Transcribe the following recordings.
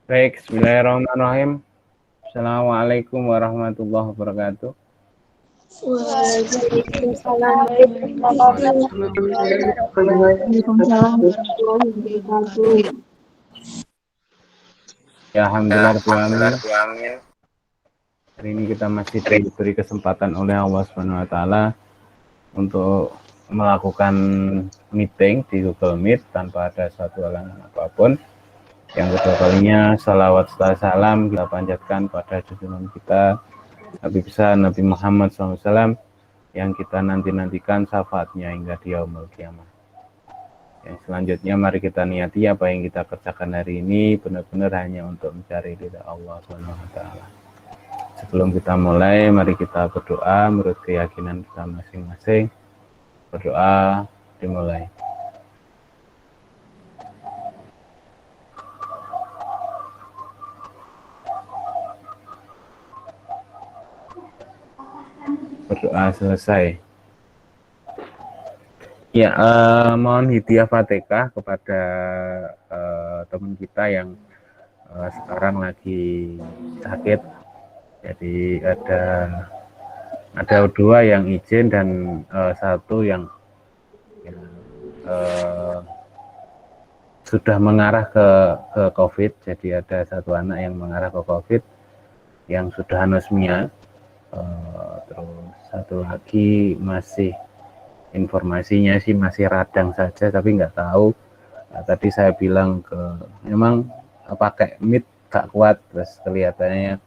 Baik, bismillahirrahmanirrahim. Assalamualaikum warahmatullahi wabarakatuh. Waalaikumsalam warahmatullahi wabarakatuh. Ya, alhamdulillah rabbil alamin. Hari ini kita masih diberi kesempatan oleh Allah Subhanahu wa taala untuk melakukan meeting di Google Meet tanpa ada suatu halangan apapun. Yang kedua kalinya salawat serta salam kita panjatkan pada junjungan kita Nabi besar Nabi Muhammad SAW yang kita nantikan syafaatnya hingga di yaumul kiamah. Yang selanjutnya mari kita niati apa yang kita kerjakan hari ini benar-benar hanya untuk mencari ridha Allah Subhanahu wa taala. Sebelum kita mulai, mari kita berdoa menurut keyakinan kita masing-masing. Berdoa dimulai. Berdoa selesai. Ya, mohon hidayah Fatihah kepada teman kita yang sekarang lagi sakit. Jadi ada dua yang izin dan satu yang sudah mengarah ke COVID. Jadi ada satu anak yang mengarah ke COVID yang sudah anosmia. Terus satu lagi masih informasinya sih masih radang saja, tapi nggak tahu. Tadi saya bilang memang pakai mic gak kuat, terus kelihatannya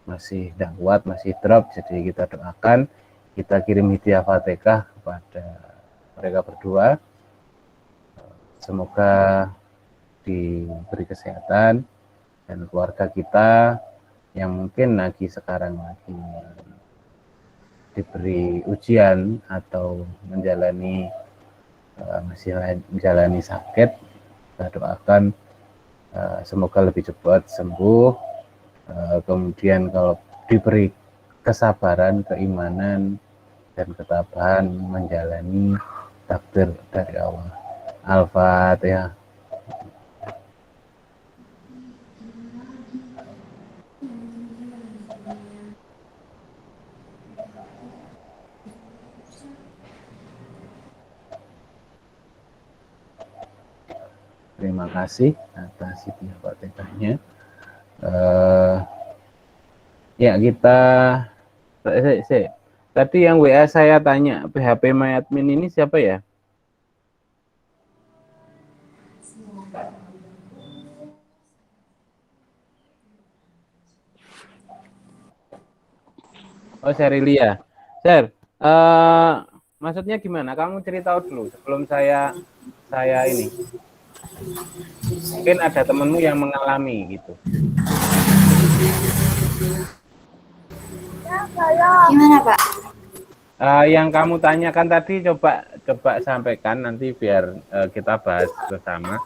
masih tidak kuat, masih drop. Jadi kita doakan, kita kirim hidayah Fatihah kepada mereka berdua. Semoga diberi kesehatan dan keluarga kita yang mungkin sekarang lagi diberi ujian atau masih menjalani sakit, kita doakan semoga lebih cepat sembuh. Kemudian kalau diberi kesabaran, keimanan, dan ketabahan menjalani takdir dari Allah. Al-Fatihah. Terima kasih atas hidayah Fatihahnya. Ya kita tadi yang WA saya tanya PHP MyAdmin ini siapa ya? Oh, Serilia. Maksudnya gimana? Kamu cerita dulu sebelum saya ini. Mungkin ada temenmu yang mengalami gitu. Gimana, Pak? Yang kamu tanyakan tadi coba sampaikan nanti biar kita bahas bersama.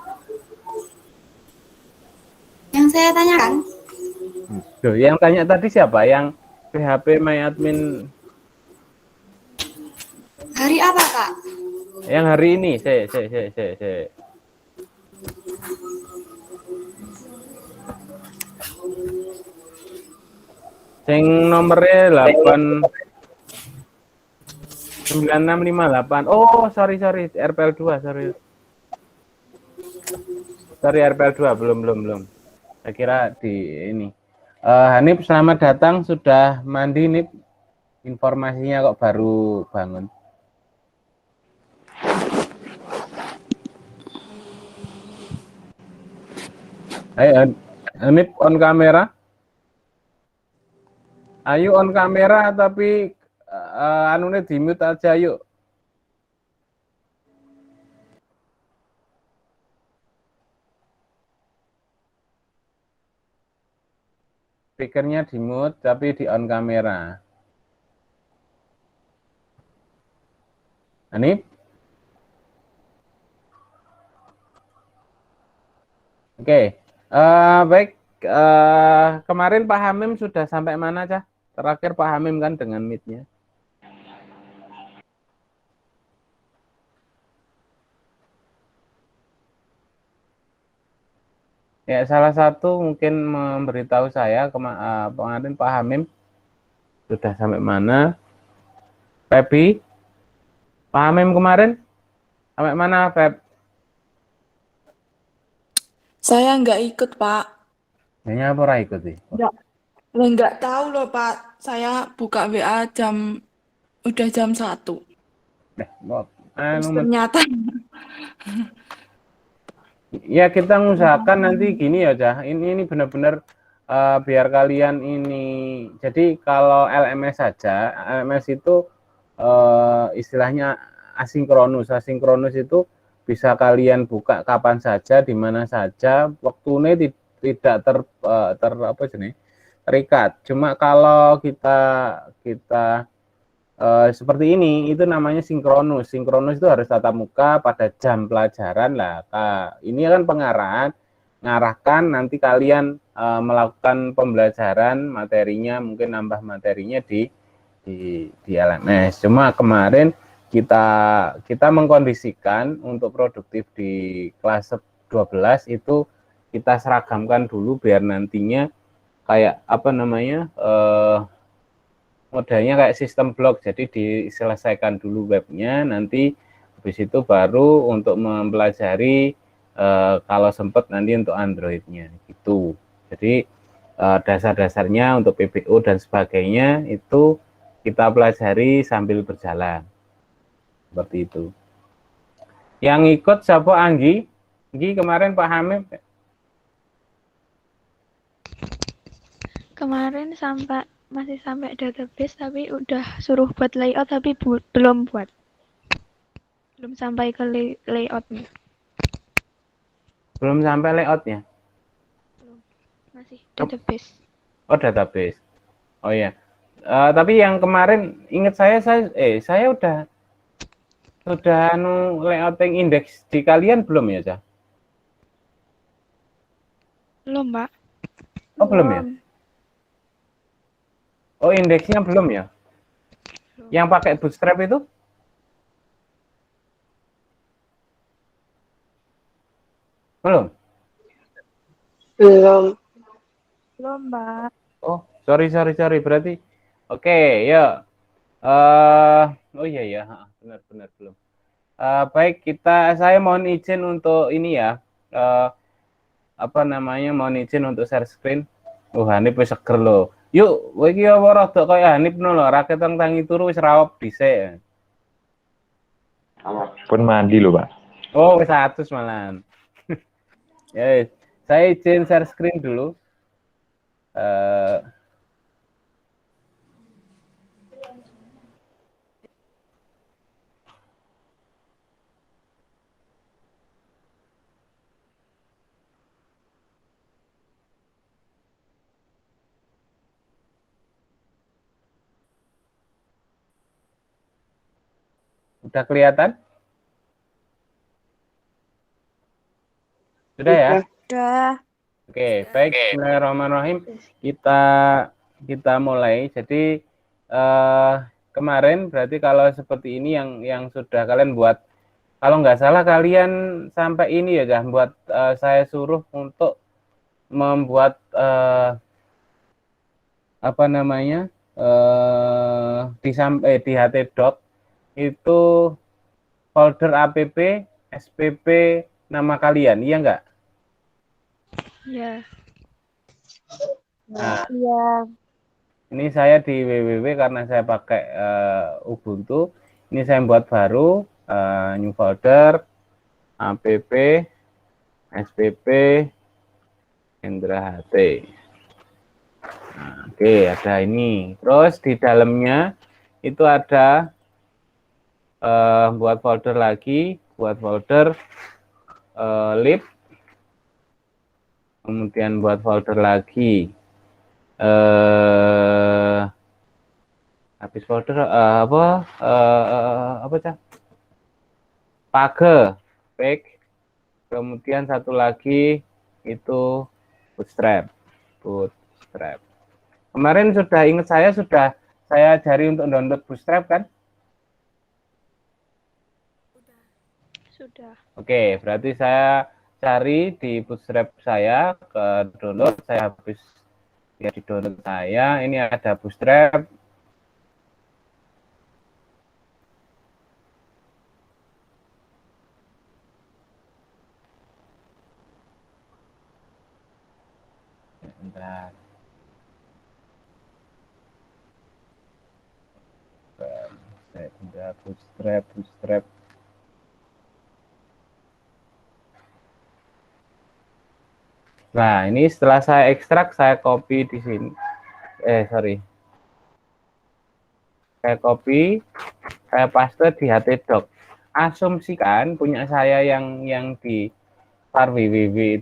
Yang saya tanyakan? Tuh, yang tanya tadi siapa? Yang PHP MyAdmin Hari apa, Kak? yang hari ini? Sing nomornya 9658. Oh, sorry RPL 2, sorry. Sorry RPL 2 belum. Saya kira di ini. Hanif selamat datang, sudah mandi nih. Informasinya kok baru bangun. Ayo Hanif on kamera. Ayo on kamera tapi anunya di mute aja yuk. Speakernya di mute tapi di on kamera. Hanif? Oke. Baik, kemarin Pak Hamim sudah sampai mana, Cah? Terakhir Pak Hamim kan dengan meet-nya. Ya, salah satu mungkin memberitahu saya kemarin Pak Hamim sudah sampai mana? Pepi, Pak Hamim kemarin sampai mana, Pep? Saya nggak ikut, Pak. Kayaknya apa ora ikut sih? Nggak tahu loh, Pak. Saya buka WA udah jam 1. Terus Anu, ternyata ya kita ngusahakan nanti gini ya, Cah. Ini benar-benar biar kalian ini. Jadi kalau LMS saja, LMS itu istilahnya asinkronus. Asinkronus itu bisa kalian buka kapan saja, di mana saja, waktunya tidak apa jenis terikat. Cuma kalau kita seperti ini, itu namanya sinkronus. Sinkronus itu harus tatap muka pada jam pelajaran lah. Ini kan pengarahan, ngarahkan nanti kalian melakukan pembelajaran materinya, mungkin nambah materinya di LMS. Cuma kemarin kita mengkondisikan untuk produktif di kelas 12 itu kita seragamkan dulu biar nantinya kayak apa namanya modelnya kayak sistem blok, jadi diselesaikan dulu webnya, nanti habis itu baru untuk mempelajari kalau sempat nanti untuk Androidnya gitu. Jadi dasar-dasarnya untuk PPO dan sebagainya itu kita pelajari sambil berjalan seperti itu. Yang ikut siapa? Anggi kemarin Pak Hamid Kemarin masih sampai database tapi udah suruh buat layout tapi belum buat. Belum sampai ke layoutnya. belum sampai layoutnya. Belum. Masih database. Oh, database. Oh ya. Tapi yang kemarin ingat saya udah layouting indeks di kalian belum ya, Cah? Belum, Pak. Oh, belum ya? Oh, indeksnya belum ya? Belum. Yang pakai Bootstrap itu? Belum? Belum. Belum, Pak. Oh, sorry. Berarti, oke, ya. Oh iya ya, benar belum. Baik, saya mohon izin untuk ini ya. Apa namanya? Mohon izin untuk share screen. Oh, Hanif wis seger lho. Yuk, kowe iki apa rada kaya Hanif no lho, rakyat tangi turu wis rawop dhisik. Pun mandi loh, Pak. Oh, wis 100 malahan. Ya, saya izin share screen dulu. Udah kelihatan? Sudah ya? Udah. Oke, baik. Bismillahirrahmanirrahim. Kita mulai. Jadi kemarin berarti kalau seperti ini yang sudah kalian buat, kalau nggak salah kalian sampai ini ya, buat saya suruh untuk membuat apa namanya di htdoc itu folder app, spp nama kalian, iya nggak? Ya. Nah, Iya. ini saya di www karena saya pakai Ubuntu. Ini saya buat baru new folder app spp Hendra HT. Nah, oke, ada ini. Terus di dalamnya itu ada buat folder lagi, buat folder lib, kemudian buat folder lagi habis folder apa Cah? Page, page, kemudian satu lagi itu Bootstrap. Kemarin sudah ingat sudah saya ajari untuk download Bootstrap kan? Sudah. Oke, berarti saya cari di Bootstrap saya, ke download, saya habis ya di download saya, ini ada Bootstrap. Bentar. Bootstrap. Nah, ini setelah saya ekstrak, saya copy di sini. Saya copy, saya paste di htdoc. Asumsikan punya saya yang di var www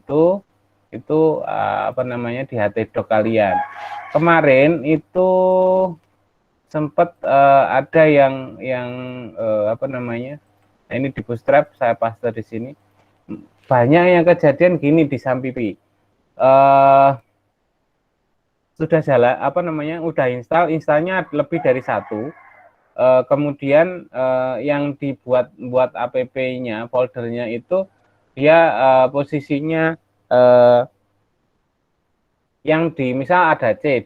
itu apa namanya di htdoc kalian. Kemarin itu sempat ada yang apa namanya? Nah, ini di Bootstrap saya paste di sini. Banyak yang kejadian gini di Sampipi. Sudah jalan apa namanya udah installnya lebih dari satu, kemudian yang buat app-nya foldernya itu dia posisinya yang di misal ada C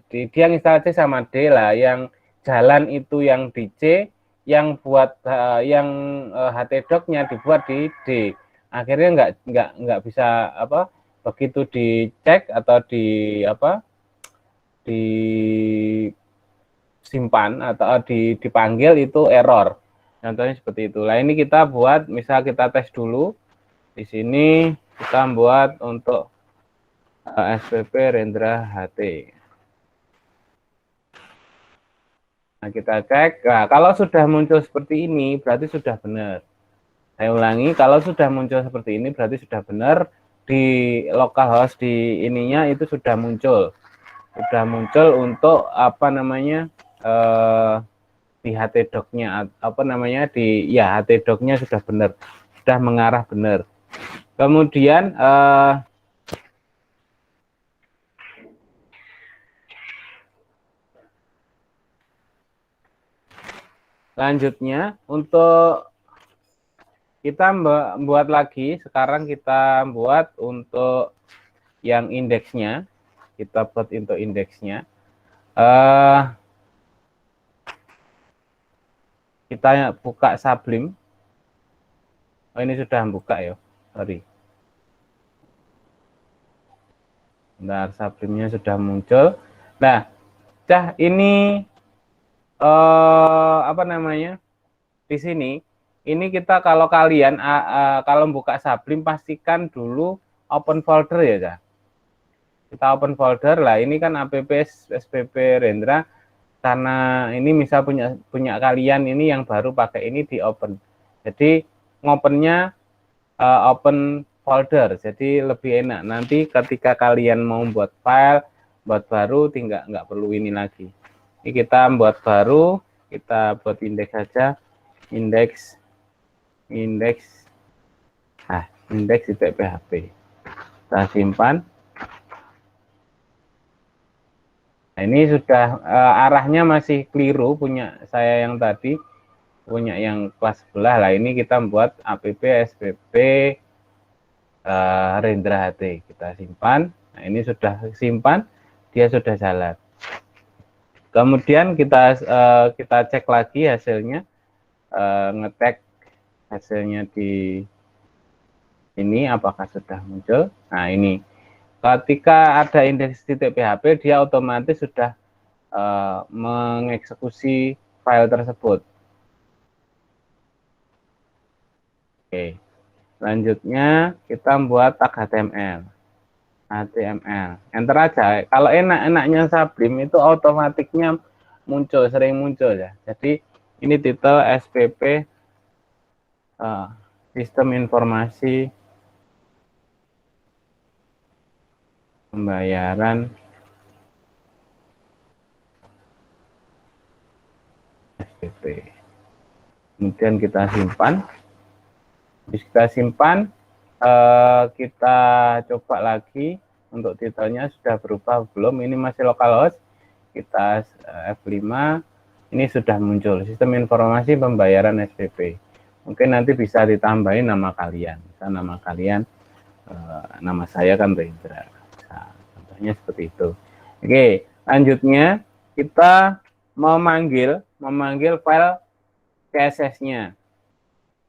dia install C sama D lah, yang jalan itu yang di C, yang buat yang htdoc-nya dibuat di D. Akhirnya nggak bisa apa begitu dicek atau disimpan atau dipanggil itu error. Contohnya seperti itu. Nah, ini kita buat, misal kita tes dulu. Di sini kita buat untuk SPP Rendra HT. Nah, kita cek. Nah, kalau sudah muncul seperti ini, berarti sudah benar. Saya ulangi, kalau sudah muncul seperti ini, berarti sudah benar. Di localhost di ininya itu sudah muncul untuk apa namanya di htdoc-nya apa namanya di ya htdoc-nya sudah benar, sudah mengarah benar. Kemudian lanjutnya untuk kita buat lagi, sekarang kita buat untuk yang indeksnya. Kita buat untuk indeksnya. Kita buka Sublime. Oh, ini sudah buka ya. Sorry. Bentar, Sublime-nya sudah muncul. Nah, ini apa namanya? Di sini, ini kita kalau kalian kalau buka Sublime pastikan dulu open folder ya, Cah. Kita open folder lah, ini kan app SPP Rendra, karena ini misal punya kalian ini yang baru pakai ini di open, jadi ngopennya open folder, jadi lebih enak. Nanti ketika kalian mau buat file buat baru, tinggal nggak perlu ini lagi. Ini kita buat baru, kita buat indeks saja, indeks php, kita simpan. Nah, ini sudah arahnya masih keliru punya saya yang tadi, punya yang kelas sebelah lah. Ini kita buat app SPP Rendra HT, kita simpan. Nah, ini sudah simpan, dia sudah jalan. Kemudian kita cek lagi hasilnya, ngetek hasilnya di ini apakah sudah muncul. Nah, ini ketika ada indeks.php, dia otomatis sudah mengeksekusi file tersebut. Oke, selanjutnya kita buat tag HTML. Enter aja. Kalau enaknya Sublime itu otomatiknya muncul, sering muncul ya. Jadi ini titel SPP Sistem Informasi Pembayaran SPP. Kemudian kita simpan. Habis kita simpan, kita coba lagi untuk titelnya sudah berubah belum. Ini masih localhost. Kita F5. Ini sudah muncul Sistem Informasi Pembayaran SPP. Mungkin nanti bisa ditambahin nama kalian. Nama kalian nama saya kan Rendra. Nah, contohnya seperti itu. Oke, lanjutnya kita memanggil file CSS-nya.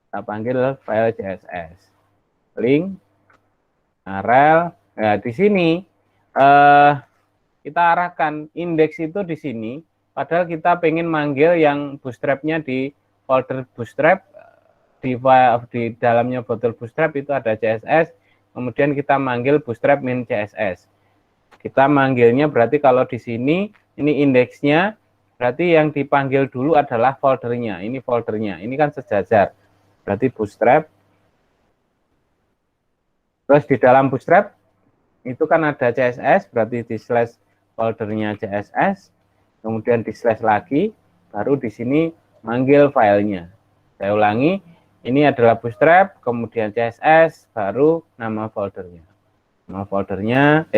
Kita panggil file CSS. Link, rel. Nah, di sini kita arahkan indeks itu di sini. Padahal kita pengen manggil yang bootstrap-nya di folder bootstrap, di dalamnya botol bootstrap itu ada CSS, kemudian kita manggil bootstrap min CSS. Kita manggilnya berarti kalau di sini ini indeksnya, berarti yang dipanggil dulu adalah foldernya. Ini foldernya, ini kan sejajar. Berarti bootstrap. Terus di dalam bootstrap itu kan ada CSS, berarti di slash foldernya CSS. Kemudian di slash lagi, baru di sini manggil filenya. Saya ulangi, ini adalah bootstrap, kemudian CSS, baru nama foldernya. Nama filenya.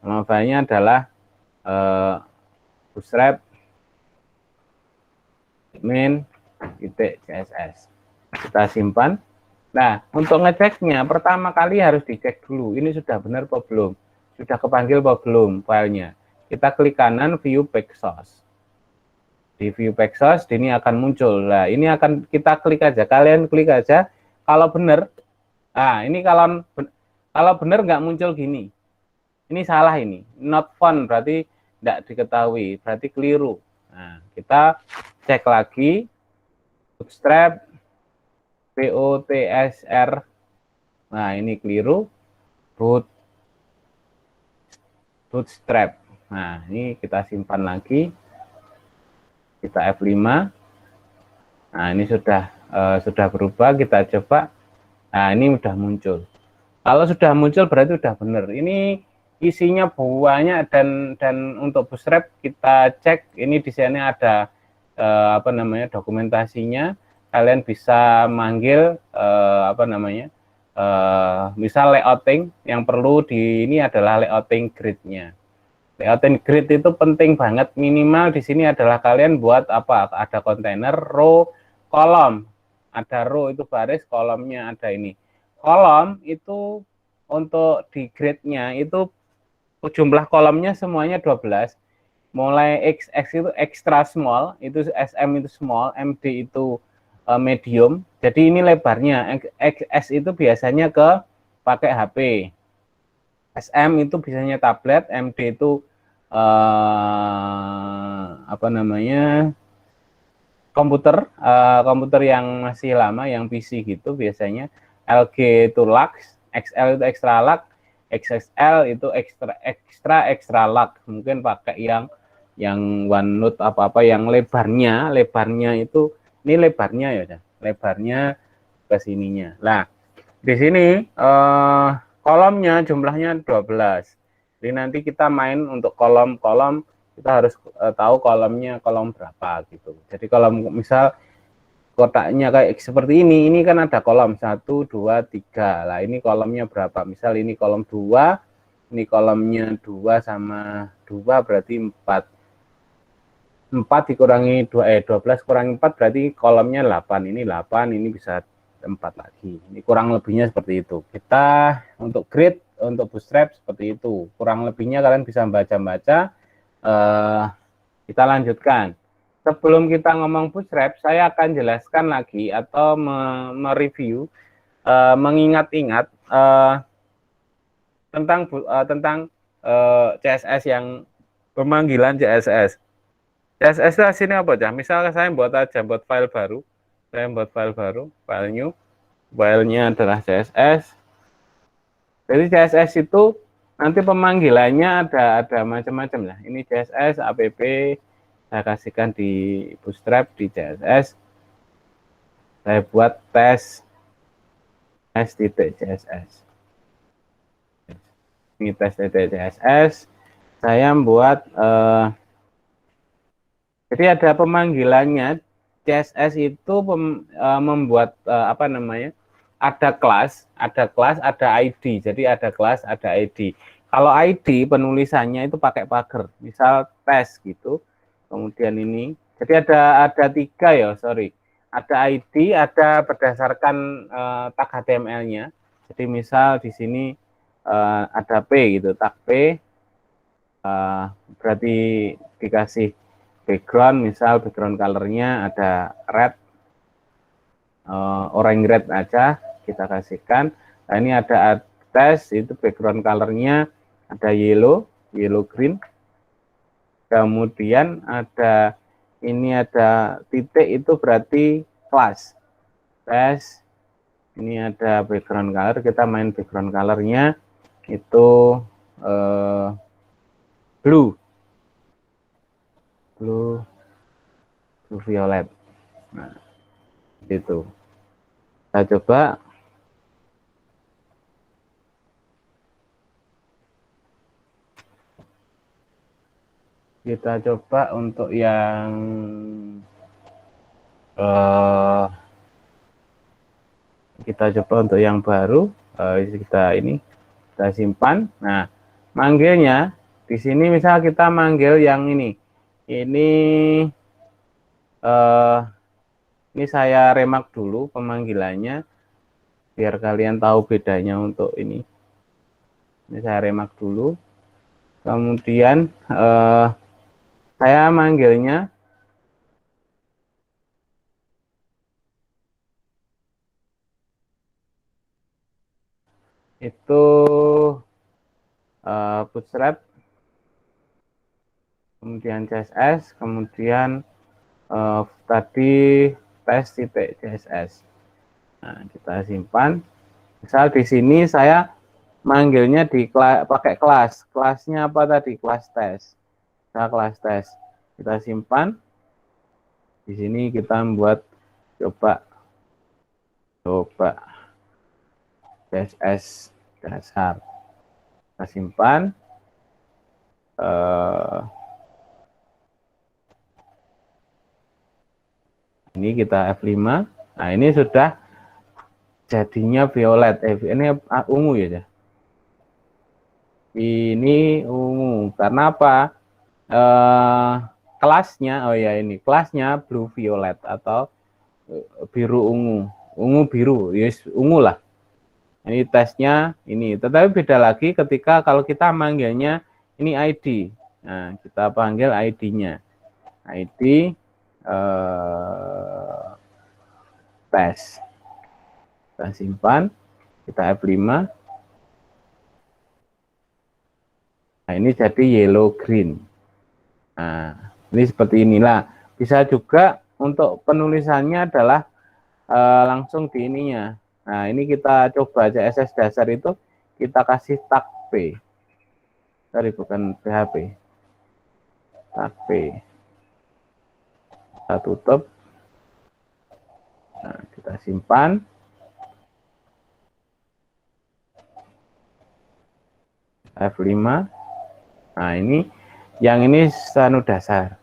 Nama filenya adalah bootstrap min.css. Kita simpan. Nah, untuk ngeceknya, pertama kali harus dicek dulu, ini sudah benar apa belum? Sudah kepanggil apa belum filenya? Kita klik kanan view back source. Di view back source ini akan muncul. Nah, ini akan kita klik aja. Kalian klik aja. Kalau benar, nah ini kalau benar nggak muncul gini. Ini salah ini. Not found berarti tidak diketahui. Berarti keliru. Nah, kita cek lagi. Bootstrap BOTSR. Nah, ini keliru. Bootstrap. Nah, ini kita simpan lagi. Kita F5. Nah, ini sudah berubah, kita coba. Nah, ini udah muncul. Kalau sudah muncul berarti udah benar. Ini isinya banyak dan untuk bootstrap kita cek ini di sini ada dokumentasinya. Kalian bisa manggil misal layouting yang perlu ini adalah layouting grid-nya. Layouting grid itu penting banget, minimal di sini adalah kalian buat apa? Ada kontainer, row, kolom. Ada row itu baris, kolomnya ada ini. Kolom itu untuk di grid-nya itu jumlah kolomnya semuanya 12. Mulai XX itu extra small, itu SM itu small, MD itu medium. Jadi ini lebarnya. XS itu biasanya pakai HP. SM itu biasanya tablet, MD itu komputer yang masih lama, yang PC gitu biasanya. LG itu lux, XL itu extra lux, XXL itu extra lux. Mungkin pakai yang OneNote apa yang lebarnya itu ini lebarnya ya, lebarnya ke sininya. Nah, di sini kolomnya jumlahnya 12. Jadi nanti kita main untuk kolom-kolom, kita harus tahu kolomnya kolom berapa gitu. Jadi kalau misal kotaknya kayak seperti ini kan ada kolom 1, 2, 3. Lah ini kolomnya berapa? Misal ini kolom 2, ini kolomnya 2 sama 2 berarti 4. 4 dikurangi 12 kurangi 4 berarti kolomnya 8. Ini 8, ini bisa 4 lagi. Ini kurang lebihnya seperti itu. Kita untuk grid, untuk bootstrap seperti itu. Kurang lebihnya kalian bisa baca-baca. Kita lanjutkan. Sebelum kita ngomong bootstrap, saya akan jelaskan lagi atau mereview, mengingat-ingat tentang CSS yang pemanggilan CSS. CSS itu hasilnya apa aja? Misalnya saya buat file baru. Saya buat file baru, file new. Filenya adalah CSS. Jadi CSS itu nanti pemanggilannya ada macam-macam lah. Ini CSS, app, saya kasihkan di bootstrap di CSS. Saya buat tes.css. Ini tes.css. Saya membuat jadi ada pemanggilannya. CSS itu membuat ada kelas, ada ID. Jadi ada kelas, ada ID. Kalau ID penulisannya itu pakai pagar, misal tes gitu. Kemudian ini, jadi ada 3 ya, sorry. ada ID, ada berdasarkan tag HTML-nya. Jadi misal di sini ada P gitu, tag P, berarti dikasih background, misal background color-nya ada red, orange red aja kita kasihkan. Nah ini ada test, itu background color-nya ada yellow green. Kemudian ada ini ada titik, itu berarti kelas tes. Ini ada background color, kita main background colornya itu blue violet. Nah itu kita coba. Kita coba untuk yang baru, kita simpan. Nah, manggilnya di sini misal kita manggil yang ini saya remark dulu pemanggilannya biar kalian tahu bedanya untuk ini. Ini saya remark dulu. Kemudian saya manggilnya itu bootstrap, kemudian CSS, kemudian tadi tes.css. Nah, kita simpan. Misal di sini saya manggilnya pakai kelasnya apa tadi, kelas tes. Nah, kelas tes kita simpan. Di sini kita membuat coba CSS dasar, kita simpan. Ini kita F5. Nah ini sudah jadinya violet. Ini ungu ya. Ini ungu karena apa? Kelasnya, ini kelasnya blue violet atau biru ungu biru, yes, ungu lah. Ini tesnya ini, tetapi beda lagi ketika kalau kita manggilnya ini ID. Nah, kita panggil ID-nya. ID tes. Kita simpan, kita F5. Nah, ini jadi yellow green. Nah, ini seperti inilah. Bisa juga untuk penulisannya adalah langsung di ininya. Nah, ini kita coba CSS dasar itu kita kasih tag P. Sorry, bukan PHP. Tag P. Kita tutup. Nah, kita simpan. F5. Nah, ini yang ini stanu dasar.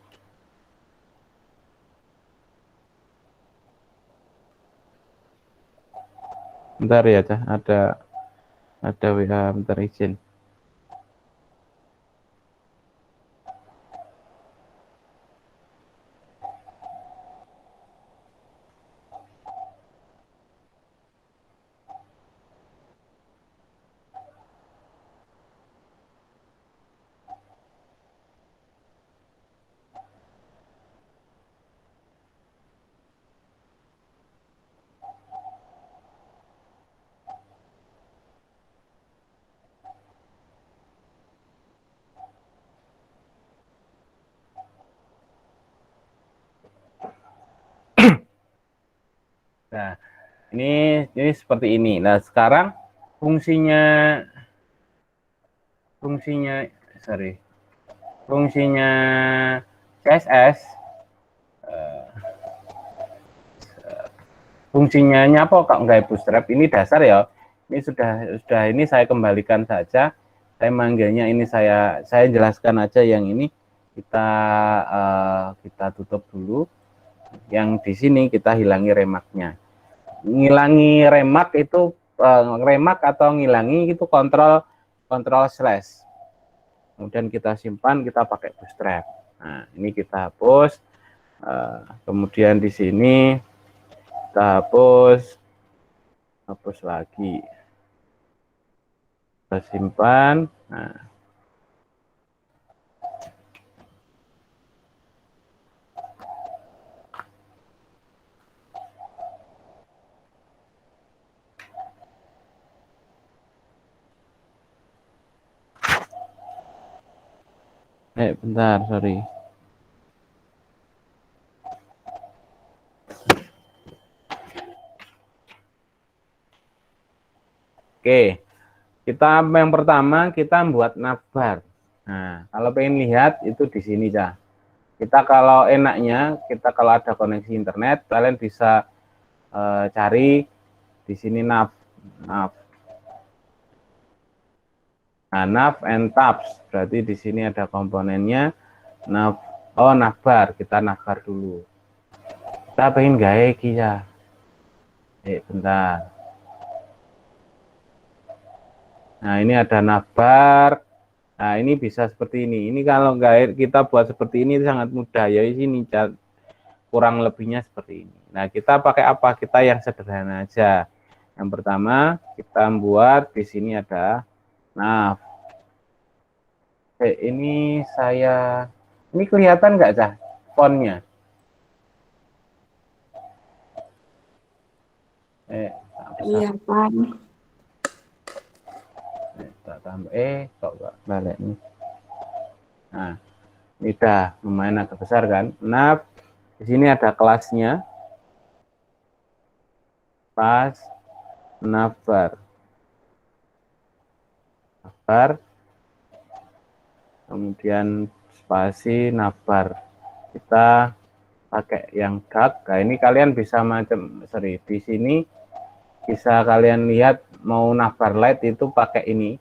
Bentar ya, ada WA, bentar izin. Nah, ini seperti ini. Nah, sekarang fungsinya CSS, fungsinya apa kok nggak bootstrap, ini dasar ya. Ini sudah ini saya kembalikan saja. Saya manggilnya ini saya jelaskan aja yang ini kita tutup dulu. Yang di sini kita hilangi remarknya. Ngilangi remark itu remark atau ngilangi itu kontrol slash. Kemudian kita simpan, kita pakai bootstrap. Nah, ini kita hapus. Kemudian di sini kita hapus lagi, kita simpan. Nah, bentar, sorry. Oke, kita yang pertama kita buat navbar. Nah, kalau pengen lihat itu di sini ya. Kita kalau enaknya, kita kalau ada koneksi internet, kalian bisa cari di sini nav. Nah, nav and tabs. Berarti di sini ada komponennya navbar. Kita navbar dulu. Kita pengen gawe iki ya. Bentar. Nah, ini ada navbar. Nah, ini bisa seperti ini. Ini kalau nggak kita buat seperti ini sangat mudah ya. Di sini kurang lebihnya seperti ini. Nah, kita pakai apa? Kita yang sederhana aja. Yang pertama, kita buat di sini ada nav. Ini kelihatan nggak Cah fontnya? Iya, Pak. Tak tambah kok balik nih. Nah, ini udah lumayan agak besar kan. Nav di sini ada kelasnya, pas navbar, kemudian spasi navbar. Kita pakai yang dark. Nah, ini kalian bisa di sini bisa kalian lihat mau navbar light itu pakai ini.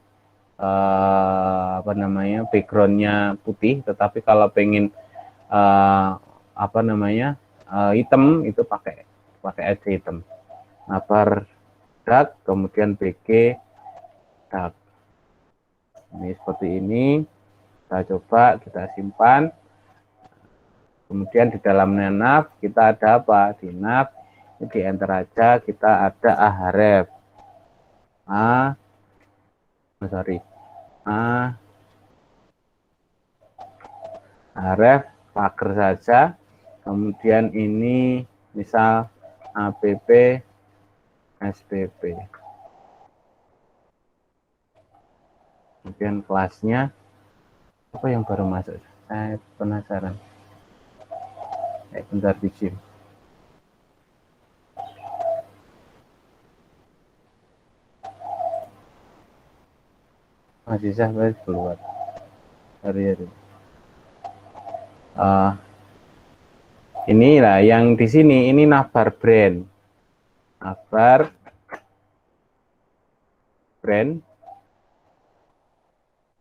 Backgroundnya putih, tetapi kalau pengen hitam itu pakai aja hitam. Navbar dark, kemudian BG dark. Ini seperti ini. Kita coba, kita simpan. Kemudian di dalamnya nav kita ada apa? Di nav ini di enter aja, kita ada ahref. Ahref pagar saja. Kemudian ini misal app spp. Kemudian kelasnya apa yang baru masuk? Saya penasaran. Bentar bikin. Masih sampai keluar. Hari. Inilah yang di sini, ini navbar brand. Navbar brand.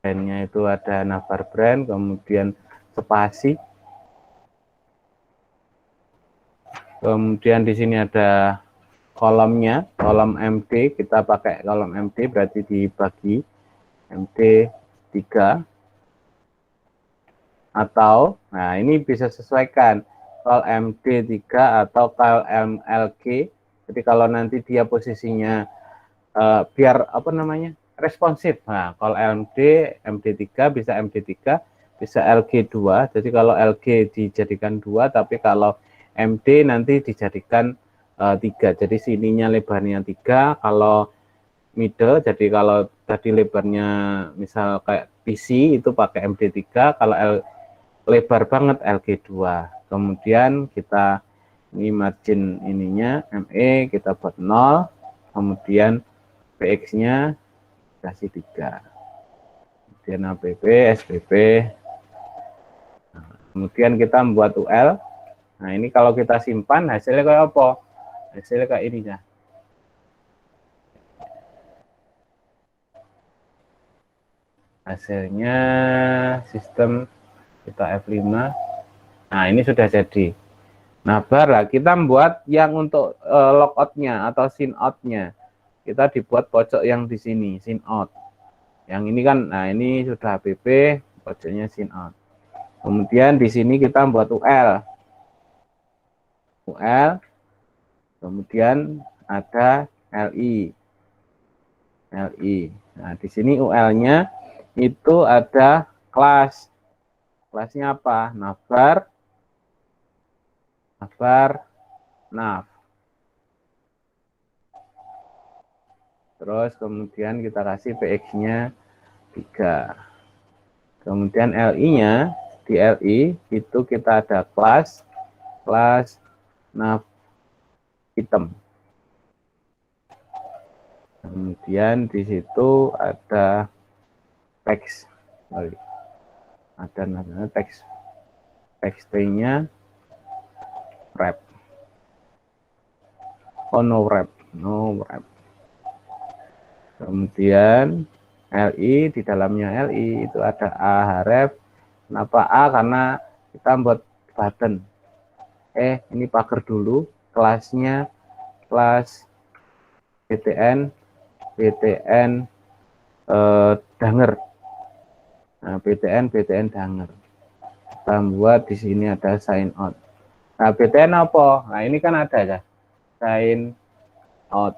Brandnya itu ada navbar brand, kemudian spasi. Kemudian di sini ada kolomnya, kolom MD, kita pakai kolom MD berarti dibagi MD 3 atau, nah ini bisa sesuaikan call MD 3 atau call MLG. Jadi kalau nanti dia posisinya biar responsif. Nah, call MD 3 bisa MD 3, bisa LG 2. Jadi kalau LG dijadikan 2, tapi kalau MD nanti dijadikan 3. Jadi sininya lebarnya 3, kalau middle, jadi kalau tadi lebarnya misal kayak PC itu pakai MD 3, kalau lebar banget LG 2. Kemudian kita ini margin ininya ME kita buat 0, kemudian PX-nya kasih 3. Kemudian APP, SPP. Nah, kemudian kita membuat UL. Nah, ini kalau kita simpan hasilnya kayak apa? Hasilnya kayak ini ya. Hasilnya sistem kita F5. Nah, ini sudah jadi. Nah, baru kita membuat yang untuk logoutnya atau sign out-nya. Kita dibuat pojok yang di sini, sign out. Yang ini kan, nah ini sudah APP, pojoknya sign out. Kemudian di sini kita membuat UL. Kemudian ada LI. Nah, di sini UL-nya itu ada kelas. Kelasnya apa? Navbar, nav. Terus kemudian kita kasih PX-nya 3. Kemudian LI-nya, di LI itu kita ada kelas nav item. Kemudian di situ ada teks. Ada namanya teks. Teks-nya wrap. Oh, no wrap. Kemudian LI, di dalamnya LI itu ada A href. Kenapa A? Karena kita buat button. Ini pagar dulu. Kelasnya kelas BTN Danger. Nah, BTN Danger. Kita buat di sini ada sign out. Nah, BTN apa? Nah, ini kan ada ya. Sign out.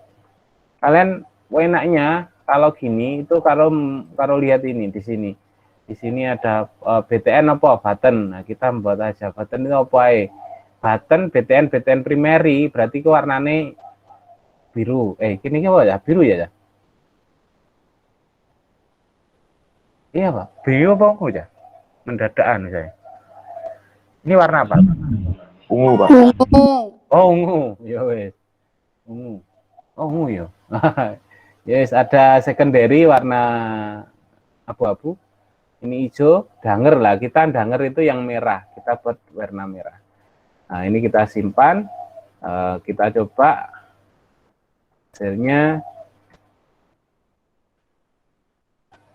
Kalian enaknya kalau gini itu kalau lihat ini di sini. Di sini ada BTN apa? Button. Nah, kita buat aja button itu apa? Button BTN primary, berarti ke warnanya biru. Gini apa ya? Biru ya? Iya, Pak. Biru apa ungu ya? Mendadakan saya. Ini warna apa? Ungu, Pak. Oh, ungu. Ya wes. Ungu. Oh, ungu ya. Yes, ada secondary warna abu-abu. Ini hijau, danger lah. Kita danger itu yang merah. Kita buat warna merah. Nah, ini kita simpan. Kita coba hasilnya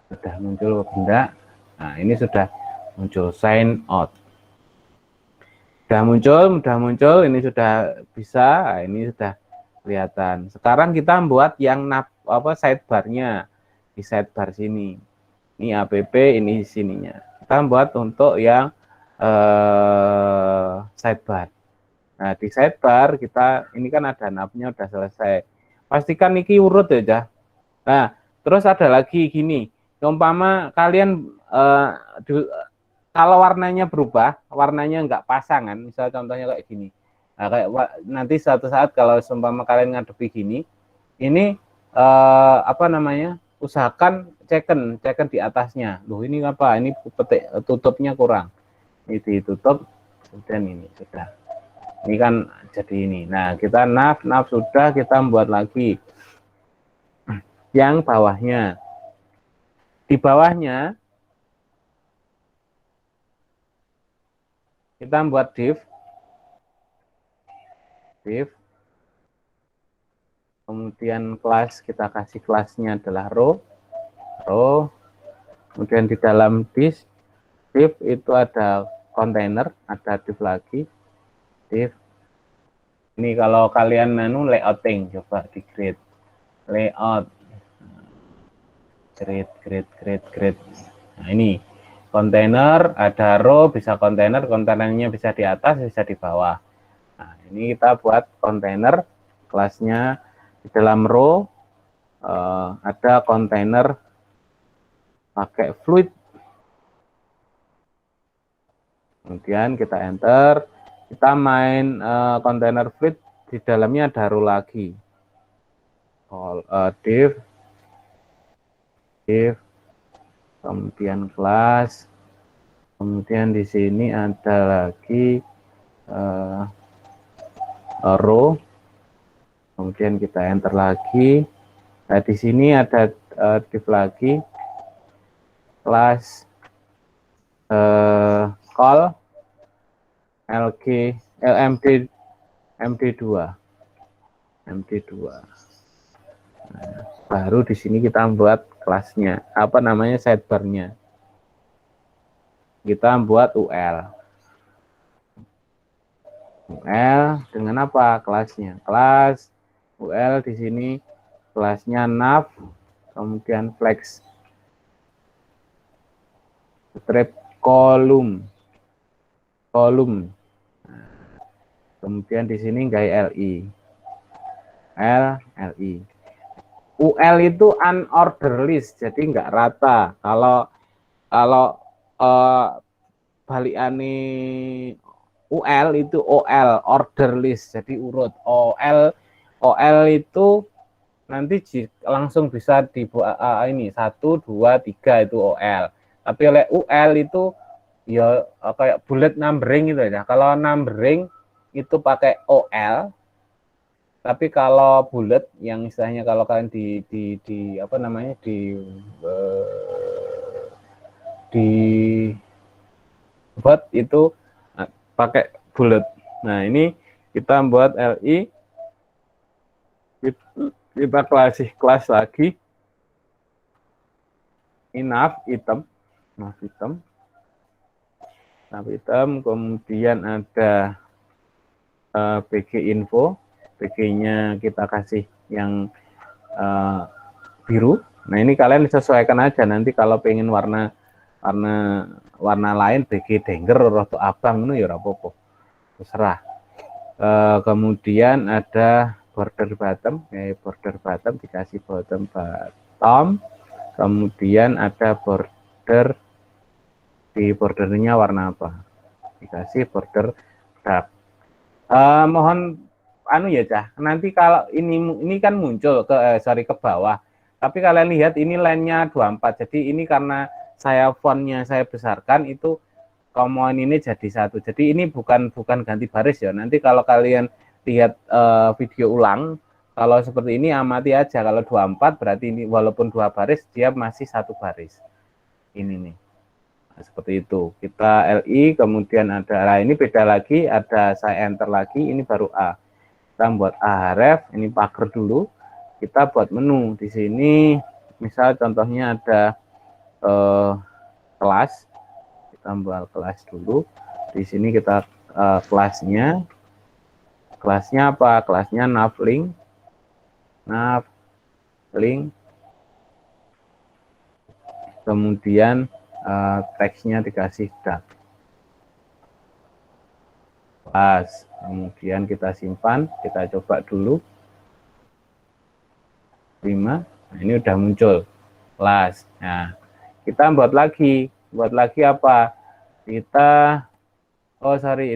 sudah muncul benda. Nah, ini sudah muncul sign out. Sudah muncul, ini sudah bisa. Nah, ini sudah kelihatan. Sekarang kita buat yang sidebar-nya di sidebar sini. Ini app, ini sininya. Kita buat untuk yang sidebar. Nah, di sidebar kita ini kan ada navnya udah selesai. Pastikan ini urut ya. Nah, terus ada lagi gini. Umpama kalian kalau warnanya berubah, warnanya nggak pasangan, misalnya contohnya kayak gini. Nah, kayak nanti suatu saat kalau umpama kalian ngadepi gini, ini usahakan ceken di atasnya. Loh, ini apa? Ini tutupnya kurang. Ini ditutup, kemudian ini sudah. Ini kan jadi ini. Nah, kita nav sudah, kita buat lagi yang bawahnya. Di bawahnya kita buat div. Kemudian kelas, kita kasih kelasnya adalah row. Kemudian di dalam div itu ada kontainer, ada div lagi. Div. Ini kalau kalian layouting, coba di create layout. Create. Nah, ini kontainer, ada row, bisa kontainernya bisa di atas, bisa di bawah. Nah, ini kita buat kontainer, kelasnya di dalam row ada kontainer pakai fluid. Kemudian kita enter, kita main kontainer fluid, di dalamnya ada row lagi. Div, kemudian kelas, kemudian di sini ada lagi row, kemudian kita enter lagi. Nah, di sini ada div lagi, kelas call MD2. Nah, baru di sini kita buat kelasnya, sidebar-nya. Kita buat UL dengan apa kelasnya? Kelas UL di sini kelasnya nav, kemudian flex strip kolom. Nah, kemudian di sini gaya LI. UL, LI. UL itu unordered list, jadi nggak rata. Kalau balikane UL itu OL, order list, jadi urut. OL itu nanti langsung bisa dibuat ini 1, 2, 3 itu OL. Tapi oleh UL itu ya kayak bullet numbering gitu ya. Kalau numbering itu pakai OL. Tapi kalau bullet yang istilahnya kalau kalian di apa namanya di buat itu pakai bullet. Nah, ini kita buat LI, kita kasih kelas lagi enough item, kemudian ada BG info, BG-nya kita kasih yang biru. Nah, ini kalian sesuaikan aja, nanti kalau pengen warna lain BG denger atau abang itu ya apa-apa, terserah. Kemudian ada border bottom, dikasih bottom. Kemudian ada border, di bordernya warna apa, dikasih border dark. Mohon ya Cah, nanti kalau ini kan muncul ke bawah, tapi kalian lihat ini line-nya 24, jadi ini karena fontnya saya besarkan, itu common ini jadi 1, jadi ini bukan ganti baris ya. Nanti kalau kalian lihat video ulang, kalau seperti ini amati aja, kalau 24 berarti ini walaupun 2 baris dia masih 1 baris ini nih. Nah, seperti itu. Kita LI, kemudian ada, nah ini beda lagi, ada saya enter lagi, ini baru A. Kita buat ahref, ini pagar dulu. Kita buat menu di sini, misal contohnya ada kelas. Kita buat kelas dulu. Di sini kita kelasnya apa? Kelasnya navlink. Kemudian teksnya dikasih dark. Kemudian kita simpan, kita coba dulu. 5. Nah, ini udah muncul kelas. Nah, kita buat lagi apa? Kita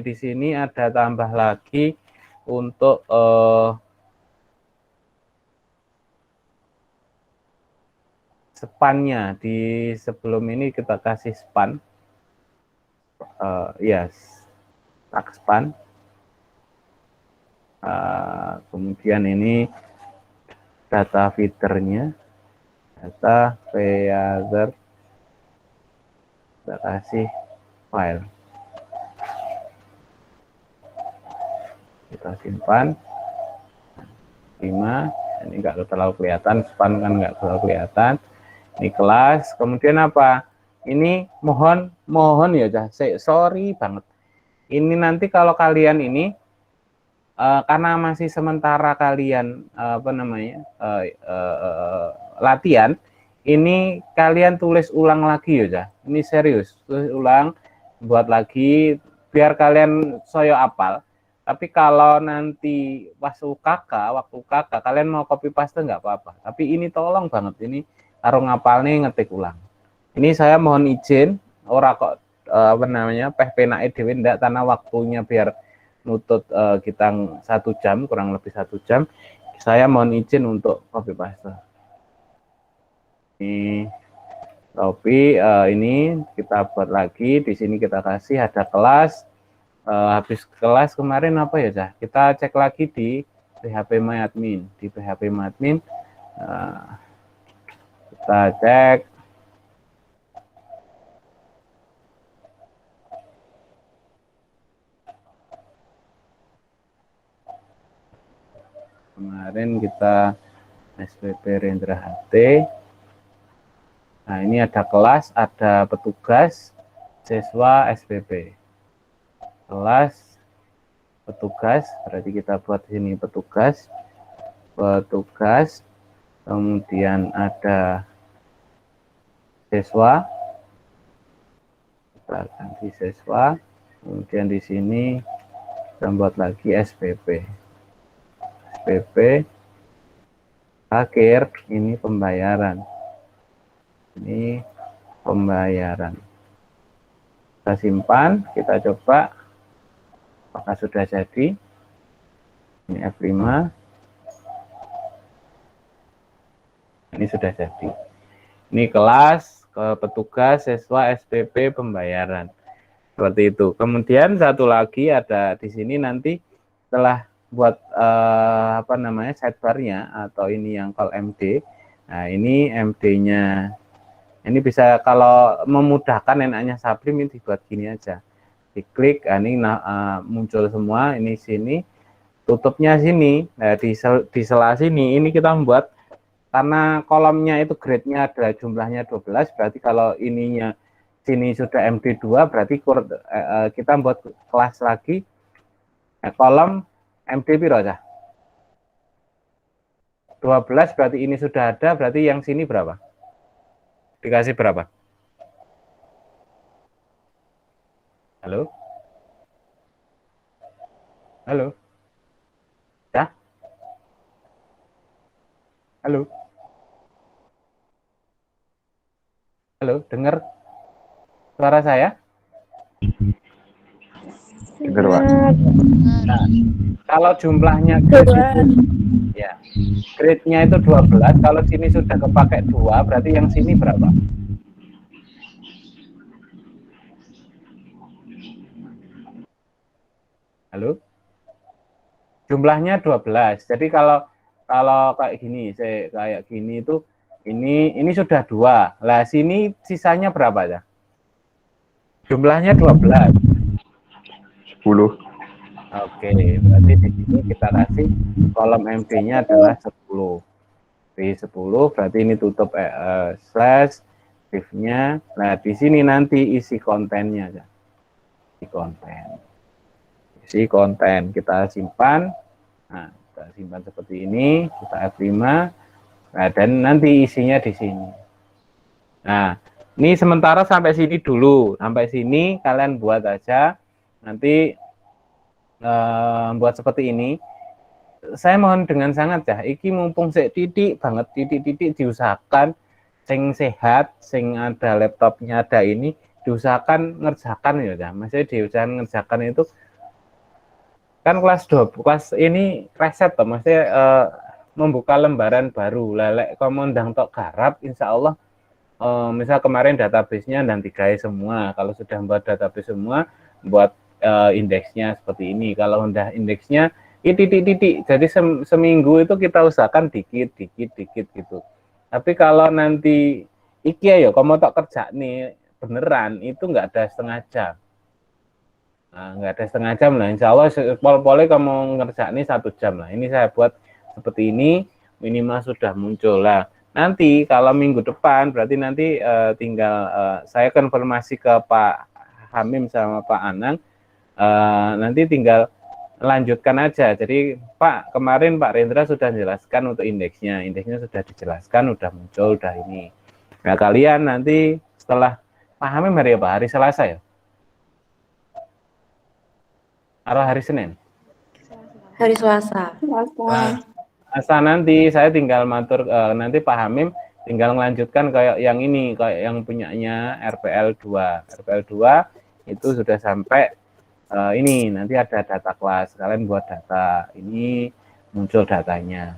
di sini ada tambah lagi untuk spannya. Di sebelum ini kita kasih span, tag span. Kemudian ini data feedernya, data feeder, kita kasih file, kita simpan. 5. Ini enggak terlalu kelihatan, span kan enggak terlalu kelihatan. Ini kelas. Kemudian apa? Ini mohon ya sorry banget. Ini nanti kalau kalian ini karena masih sementara kalian latihan, ini kalian tulis ulang lagi ya. Ini serius, tulis ulang, buat lagi biar kalian soyo apal. Tapi kalau nanti waktu UKK kalian mau copy paste nggak apa-apa. Tapi ini tolong banget, ini taruh ngapal nih, ngetik ulang. Ini saya mohon izin, ora kok penak dhewe ndak, tanah waktunya biar nutut kita 1 jam, kurang lebih 1 jam. Saya mohon izin untuk copy paste. Ini copy, ini kita buat lagi. Di sini kita kasih ada kelas. Habis kelas kemarin apa ya Cah? Kita cek lagi di phpMyAdmin. Di phpMyAdmin kita cek. Kemarin kita SPP Rendra HT. Nah, ini ada kelas, ada petugas, siswa, SPP. Kelas, petugas, berarti kita buat sini petugas, kemudian ada siswa, kita ganti siswa, kemudian di sini kita buat lagi SPP, akhir ini pembayaran. Ini pembayaran. Kita simpan, kita coba apakah sudah jadi. Ini F5. Ini sudah jadi. Ini kelas ke petugas siswa SPP pembayaran. Seperti itu. Kemudian satu lagi ada di sini nanti setelah buat apa namanya sidebarnya atau ini yang call MD. Nah, ini MD-nya. Ini bisa kalau memudahkan enaknya Sublim ini dibuat gini aja. Diklik, ini muncul semua ini sini. Tutupnya sini. Nah, di sela sini ini kita membuat karena kolomnya itu grade-nya adalah jumlahnya 12, berarti kalau ininya sini sudah MD2 berarti kita buat kelas lagi kolom MD piro aja 12 berarti ini sudah ada, berarti yang sini berapa? Dikasih berapa? Halo? Halo? Ya? Halo? Halo, dengar suara saya? Dengar, Pak. Nah, kalau jumlahnya ya, grade-nya itu 12, kalau sini sudah kepakai 2, berarti yang sini berapa? Halo? Jumlahnya 12. Jadi kalau kayak gini, kayak gini itu ini sudah 2. Lah sini sisanya berapa ya? Jumlahnya 12. 10. Oke, berarti di sini kita kasih kolom MD-nya adalah 10. Di 10 berarti ini tutup slash div-nya. Nah, di sini nanti isi kontennya ya. Isi konten kita simpan. Nah, kita simpan seperti ini, kita F5. Nah, dan nanti isinya di sini. Nah, ini sementara sampai sini dulu. Sampai sini kalian buat aja. Nanti buat seperti ini. Saya mohon dengan sangat ya, iki mumpung titik banget, titik-titik diusahakan sing sehat, sing ada laptopnya, ada ini diusahakan ngerjakan ya. Maksudnya diusahakan ngerjakan itu kan kelas 2, kelas ini reset toh, maksudnya membuka lembaran baru. Lelek komondang tok garap, insya Allah misal kemarin database-nya dan 3 semua. Kalau sudah buat database semua, buat indeksnya seperti ini. Kalau udah indeksnya titik-titik, jadi seminggu itu kita usahakan dikit gitu. Tapi kalau nanti iki ya kamu tak kerja nih beneran itu nggak ada setengah jam. Nah, nggak ada setengah jam lah, insya Allah pol-polnya kamu ngerja nih 1 jam lah. Ini saya buat seperti ini, minimal sudah muncul lah. Nanti kalau minggu depan berarti nanti tinggal saya konfirmasi ke Pak Hamim sama Pak Anang, nanti tinggal lanjutkan aja. Jadi Pak, kemarin Pak Rendra sudah jelaskan untuk indeksnya sudah dijelaskan, udah muncul, udah ini. Nah, kalian nanti setelah Pak Hamim hari apa? Hari Selasa ya? Atau hari Senin? Hari Selasa. Nah, nanti saya tinggal matur, nanti Pak Hamim tinggal melanjutkan kayak yang ini, kayak yang punyanya RPL2. RPL2 itu sudah sampai ini, nanti ada data kelas, kalian buat data, ini muncul datanya.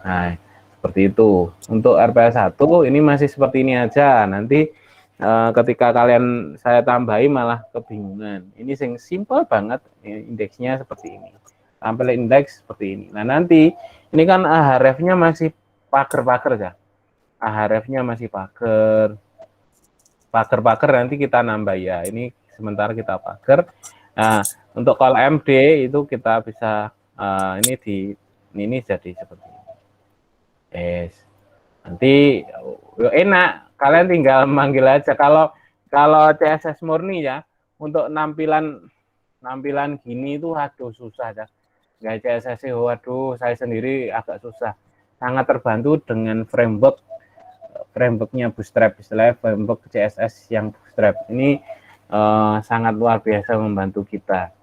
Nah, seperti itu. Untuk RPL1 ini masih seperti ini aja, nanti ketika kalian saya tambahi malah kebingungan. Ini yang simple banget, indeksnya seperti ini. Tampil indeks seperti ini. Nah, nanti ini kan ahref-nya masih pager ya. Ahref-nya masih pager nanti kita nambah ya. Ini sementara kita pager. Nah, untuk call MD itu kita bisa ini jadi seperti ini. Yes. Nanti enak, kalian tinggal manggil aja. Kalau CSS murni ya, untuk nampilan gini itu aduh susah ya. Nggak CSS, waduh saya sendiri agak susah. Sangat terbantu dengan frameworknya Bootstrap, istilahnya framework CSS yang Bootstrap ini sangat luar biasa membantu kita.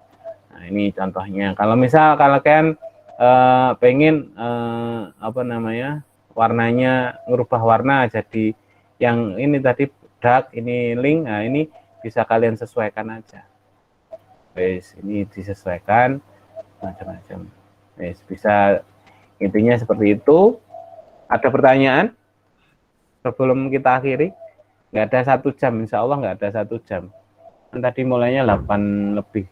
Nah, ini contohnya. Kalau kalian pengen apa namanya, warnanya ngerubah warna jadi yang ini tadi dark, ini link, nah ini bisa kalian sesuaikan aja. Wes, ini disesuaikan macam-macam. Wes, bisa intinya seperti itu. Ada pertanyaan sebelum kita akhiri? Nggak ada 1 jam, insya Allah nggak ada 1 jam. Kan tadi mulainya 8 lebih,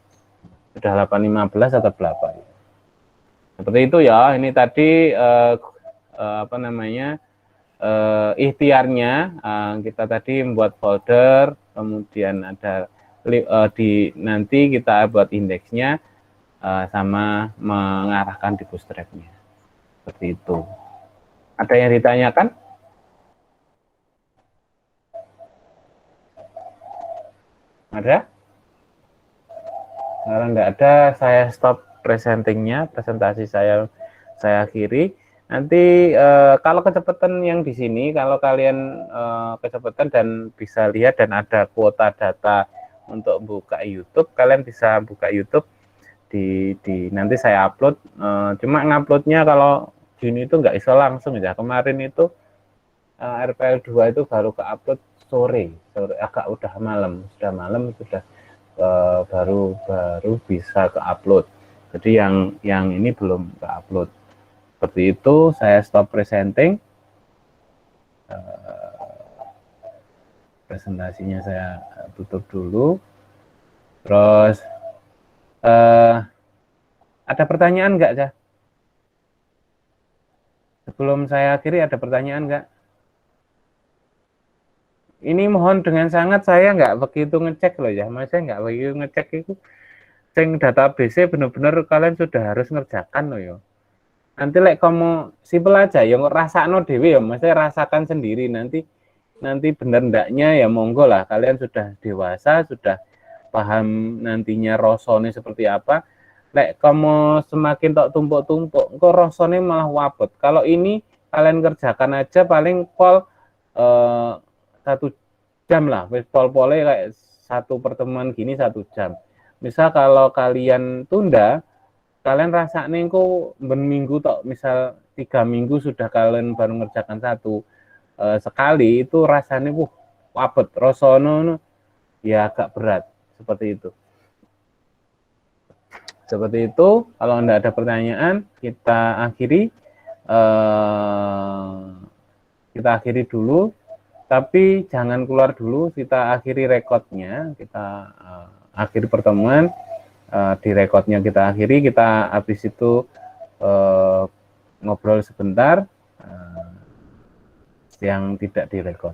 sudah 8.15 atau 8. Seperti itu ya. Ini tadi apa namanya, ikhtiarnya. Kita tadi membuat folder, kemudian ada nanti kita buat indeksnya, sama mengarahkan di bootstrapnya. Seperti itu. Ada yang ditanyakan? Ada? Kalau nggak ada, saya stop presentingnya, presentasi saya akhiri. Nanti kalau kecepatan yang di sini, kalau kalian kecepatan dan bisa lihat dan ada kuota data untuk buka YouTube, kalian bisa buka YouTube di nanti saya upload. Cuma nguploadnya kalau gini itu nggak iso langsung ya. Kemarin itu RPL 2 itu baru ke upload sore agak udah malam, sudah baru bisa ke upload. Jadi yang ini belum ke upload. Seperti itu, saya stop presenting. Presentasinya saya tutup dulu. Terus ada pertanyaan nggak, Cah? Sebelum saya akhiri, ada pertanyaan nggak? Ini mohon dengan sangat, saya nggak begitu ngecek loh ya, mas, saya nggak begitu ngecek itu. Sing database bener-bener kalian sudah harus ngerjakan loh ya. Nanti kamu simpel aja, yang rasakno dewe ya, maksudnya rasakan sendiri. Nanti bener ndaknya ya monggo lah, kalian sudah dewasa, sudah paham nantinya rosone seperti apa. Kamu semakin tok tumpuk-tumpuk, kok rosone malah wabot. Kalau ini kalian kerjakan aja paling pol 1 jam lah, pol-polnya kayak satu pertemuan gini 1 jam. Misal kalau kalian tunda, kalian rasanya kok berminggu tok, misal 3 minggu sudah kalian baru ngerjakan sekali, itu rasanya wabet, rosono ya agak berat, seperti itu. Seperti itu. Kalau Anda ada pertanyaan, kita akhiri dulu. Tapi jangan keluar dulu, kita akhiri rekodnya, kita akhiri pertemuan, di rekodnya kita akhiri, kita habis itu ngobrol sebentar, yang tidak direkod.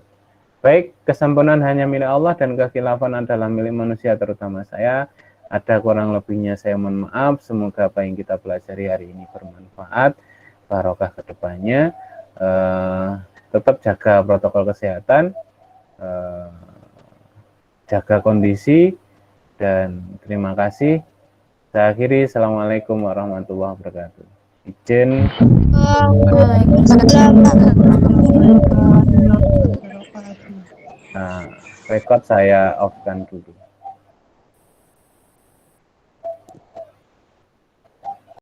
Baik, kesempurnaan hanya milik Allah dan kekhilafan adalah milik manusia, terutama saya. Ada kurang lebihnya saya mohon maaf, semoga apa yang kita pelajari hari ini bermanfaat, barokah ke depannya. Tetap jaga protokol kesehatan, jaga kondisi, dan terima kasih. Saya akhiri, Assalamualaikum warahmatullahi wabarakatuh. Izin. Rekod saya off-kan dulu.